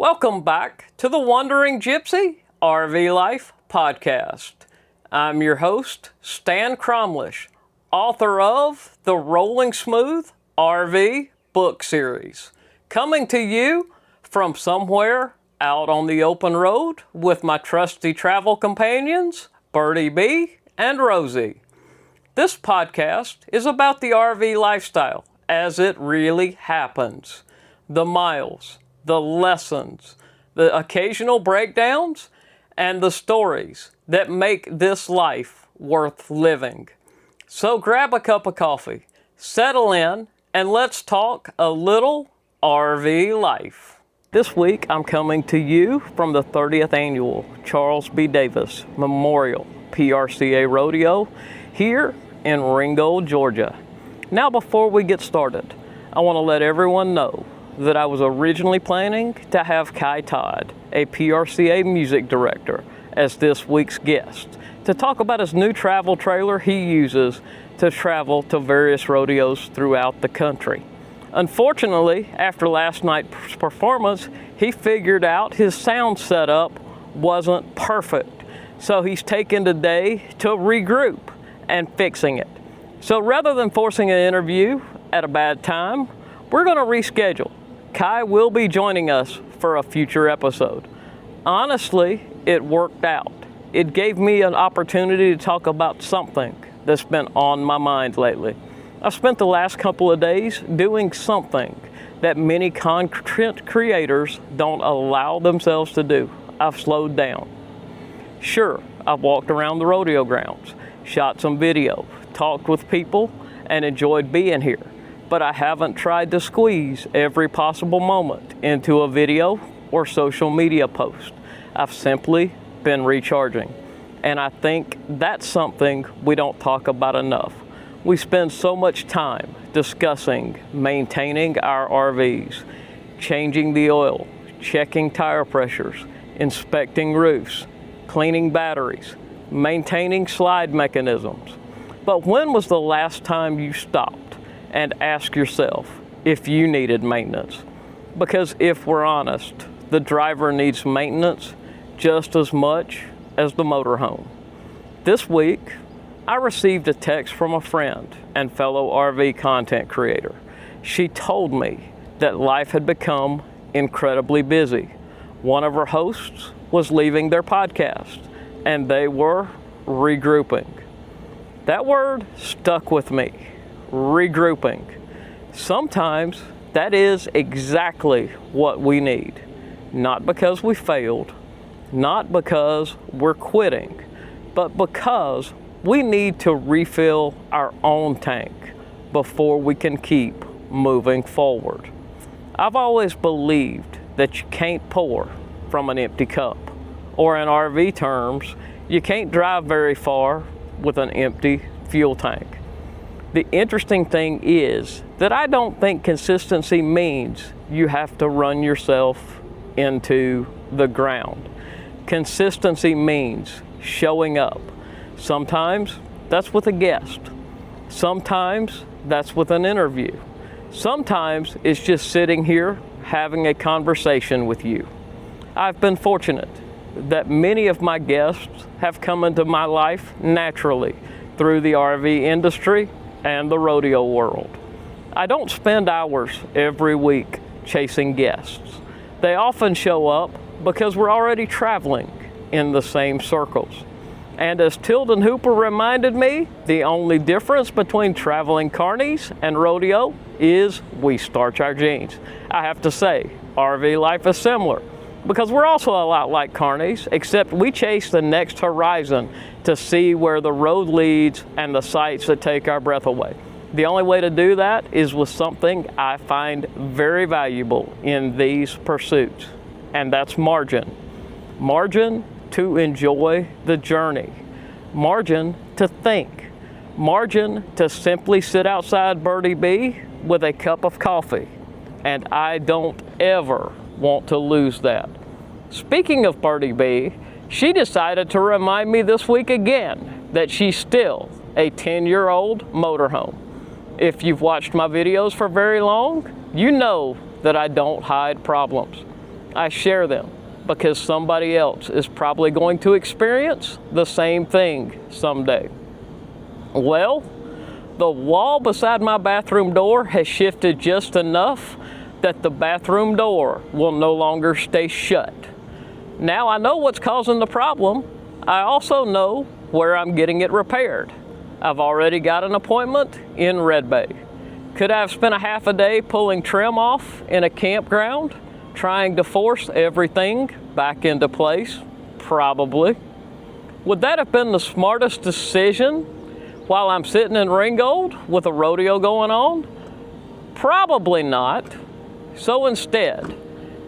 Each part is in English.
Welcome back to the Wandering Gypsy RV Life podcast. I'm your host, Stan Cromlish, author of the Rolling Smooth RV book series, coming to you from somewhere out on the open road with my trusty travel companions, Bertie Bea and Rosie. This podcast is about the RV lifestyle as it really happens. The miles, the lessons, the occasional breakdowns, and the stories that make this life worth living. So grab a cup of coffee, settle in, and let's talk a little RV life. This week I'm coming to you from the 30th Annual Charles B. Davis Memorial PRCA Rodeo here in Ringgold, Georgia. Now before we get started, I want to let everyone know that I was originally planning to have Kye Todd, a PRCA music director, as this week's guest to talk about his new travel trailer he uses to travel to various rodeos throughout the country. Unfortunately, after last night's performance, he figured out his sound setup wasn't perfect. So he's taken today to regroup and fixing it. So rather than forcing an interview at a bad time, we're going to reschedule. Kye will be joining us for a future episode. Honestly, it worked out. It gave me an opportunity to talk about something that's been on my mind lately. I've spent the last couple of days doing something that many content creators don't allow themselves to do. I've slowed down. Sure, I've walked around the rodeo grounds, shot some video, talked with people, and enjoyed being here. But I haven't tried to squeeze every possible moment into a video or social media post. I've simply been recharging. And I think that's something we don't talk about enough. We spend so much time discussing maintaining our RVs, changing the oil, checking tire pressures, inspecting roofs, cleaning batteries, maintaining slide mechanisms. But when was the last time you stopped and asked yourself if you needed maintenance? Because if we're honest, the driver needs maintenance just as much as the motorhome. This week, I received a text from a friend and fellow RV content creator. She told me that life had become incredibly busy. One of her hosts was leaving their podcast, and they were regrouping. That word stuck with me, regrouping. Sometimes that is exactly what we need. Not because we failed, not because we're quitting, but because we need to refill our own tank before we can keep moving forward. I've always believed that you can't pour from an empty cup, or in RV terms, you can't drive very far with an empty fuel tank. The interesting thing is that I don't think consistency means you have to run yourself into the ground. Consistency means showing up. Sometimes that's with a guest. Sometimes that's with an interview. Sometimes it's just sitting here having a conversation with you. I've been fortunate that many of my guests have come into my life naturally through the RV industry and the rodeo world. I don't spend hours every week chasing guests. They often show up because we're already traveling in the same circles. And as Tilden Hooper reminded me, the only difference between traveling carnies and rodeo is we starch our jeans. I have to say, RV life is similar because we're also a lot like carnies, except we chase the next horizon to see where the road leads and the sights that take our breath away. The only way to do that is with something I find very valuable in these pursuits, and that's margin. Margin to enjoy the journey, margin to think, margin to simply sit outside Bertie Bea with a cup of coffee, and I don't ever want to lose that. Speaking of Bertie Bea, she decided to remind me this week again that she's still a 10-year-old motorhome. If you've watched my videos for very long, you know that I don't hide problems. I share them because somebody else is probably going to experience the same thing someday. Well, the wall beside my bathroom door has shifted just enough that the bathroom door will no longer stay shut. Now I know what's causing the problem. I also know where I'm getting it repaired. I've already got an appointment in Red Bay. Could I have spent a half a day pulling trim off in a campground, trying to force everything back into place? Probably. Would that have been the smartest decision while I'm sitting in Ringgold with a rodeo going on? Probably not. So instead,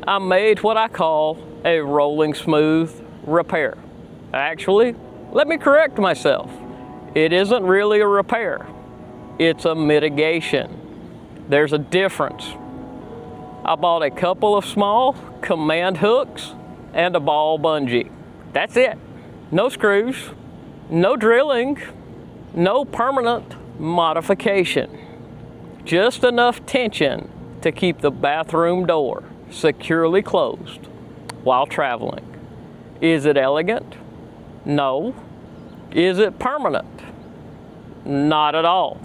I made what I call a rolling smooth repair. Actually, let me correct myself. It isn't really a repair. It's a mitigation. There's a difference. I bought a couple of small command hooks and a ball bungee. That's it. No screws, no drilling, no permanent modification. Just enough tension to keep the bathroom door securely closed while traveling. Is it elegant? No. Is it permanent? Not at all.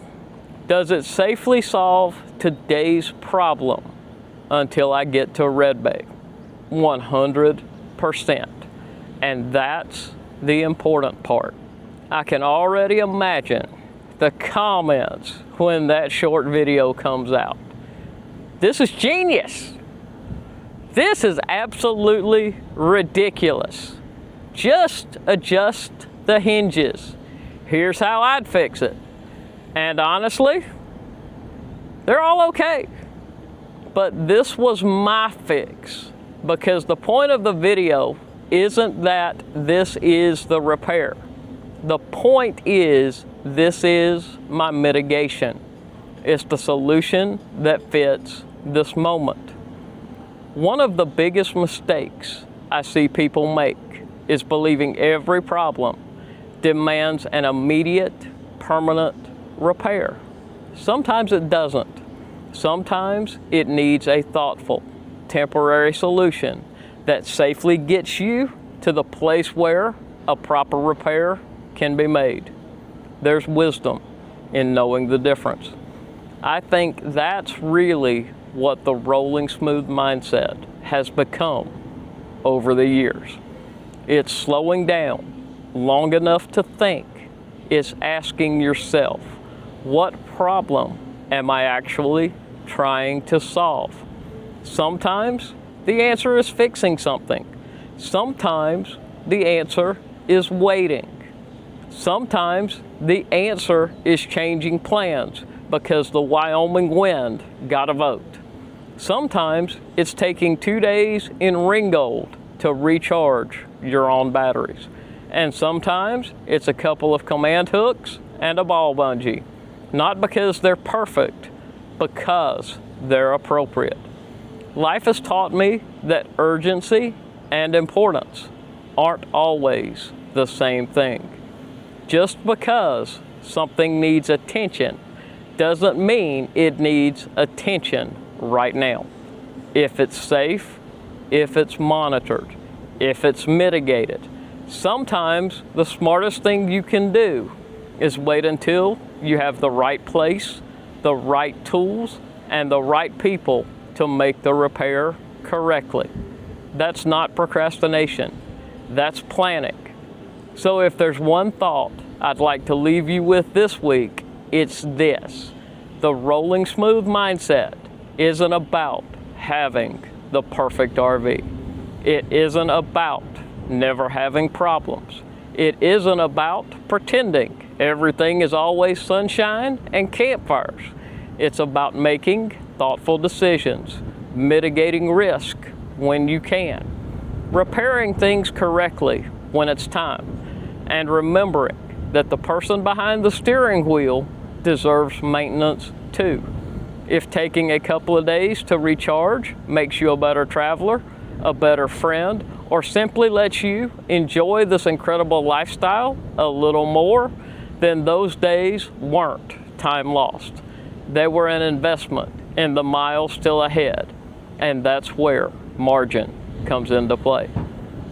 Does it safely solve today's problem until I get to Red Bay? 100%. And that's the important part. I can already imagine the comments when that short video comes out. This is genius. This is absolutely ridiculous. Just adjust the hinges. Here's how I'd fix it. And honestly, they're all okay. But this was my fix because the point of the video isn't that this is the repair. The point is this is my mitigation. It's the solution that fits this moment. One of the biggest mistakes I see people make is believing every problem demands an immediate, permanent repair. Sometimes it doesn't. Sometimes it needs a thoughtful, temporary solution that safely gets you to the place where a proper repair can be made. There's wisdom in knowing the difference. I think that's really what the rolling smooth mindset has become over the years. It's slowing down long enough to think. It's asking yourself, what problem am I actually trying to solve? Sometimes the answer is fixing something. Sometimes the answer is waiting. Sometimes the answer is changing plans because the Wyoming wind got a vote. Sometimes it's taking 2 days in Ringgold to recharge your own batteries. And sometimes it's a couple of command hooks and a ball bungee. Not because they're perfect, because they're appropriate. Life has taught me that urgency and importance aren't always the same thing. Just because something needs attention doesn't mean it needs attention right now. If it's safe, if it's monitored, if it's mitigated, sometimes the smartest thing you can do is wait until you have the right place, the right tools, and the right people to make the repair correctly. That's not procrastination. That's planning. So if there's one thought I'd like to leave you with this week, it's this. The rolling smooth mindset isn't about having the perfect RV. It isn't about never having problems. It isn't about pretending everything is always sunshine and campfires. It's about making thoughtful decisions, mitigating risk when you can, repairing things correctly when it's time, and remembering that the person behind the steering wheel deserves maintenance too. If taking a couple of days to recharge makes you a better traveler, a better friend, or simply lets you enjoy this incredible lifestyle a little more, then those days weren't time lost. They were an investment in the miles still ahead, and that's where margin comes into play.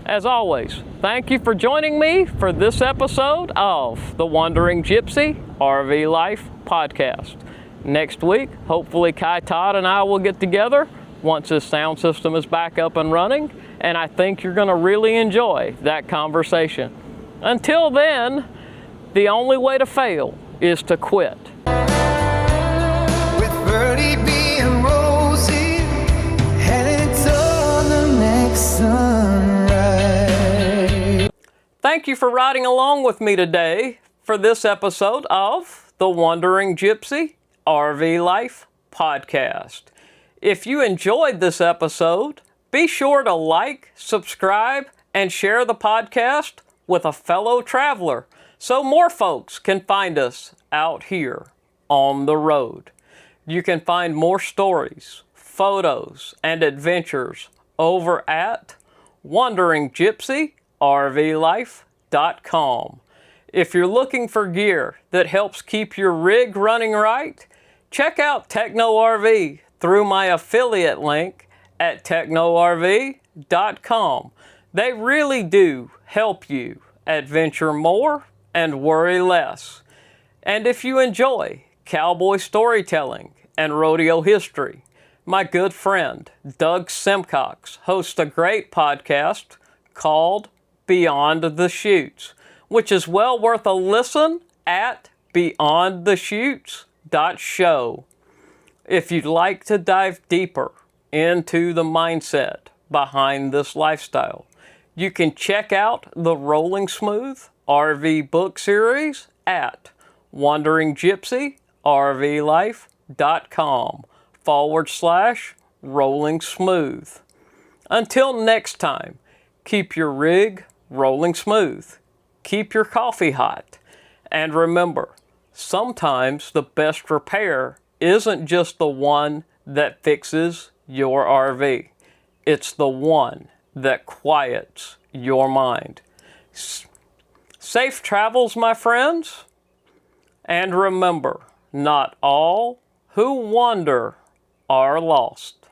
As always, thank you for joining me for this episode of the Wandering Gypsy RV Life Podcast. Next week, hopefully Kye Todd and I will get together once this sound system is back up and running, and I think you're going to really enjoy that conversation. Until then, the only way to fail is to quit. With Bertie Bea and Rosie, heading to the next sunrise. Thank you for riding along with me today for this episode of the Wandering Gypsy RV Life Podcast. If you enjoyed this episode, be sure to like, subscribe, and share the podcast with a fellow traveler so more folks can find us out here on the road. You can find more stories, photos, and adventures over at wanderinggypsyrvlife.com. If you're looking for gear that helps keep your rig running right, check out Techno RV through my affiliate link at technorv.com. They really do help you adventure more and worry less. And if you enjoy cowboy storytelling and rodeo history, my good friend Doug Simcox hosts a great podcast called Beyond the Chutes, which is well worth a listen at beyondthechutes.show. If you'd like to dive deeper into the mindset behind this lifestyle, you can check out the Rolling Smooth RV book series at wanderinggypsyrvlife.com/rolling smooth. Until next time, keep your rig rolling smooth, keep your coffee hot, and remember, sometimes the best repair isn't just the one that fixes your RV. It's the one that quiets your mind. Safe travels, my friends. And remember, not all who wander are lost.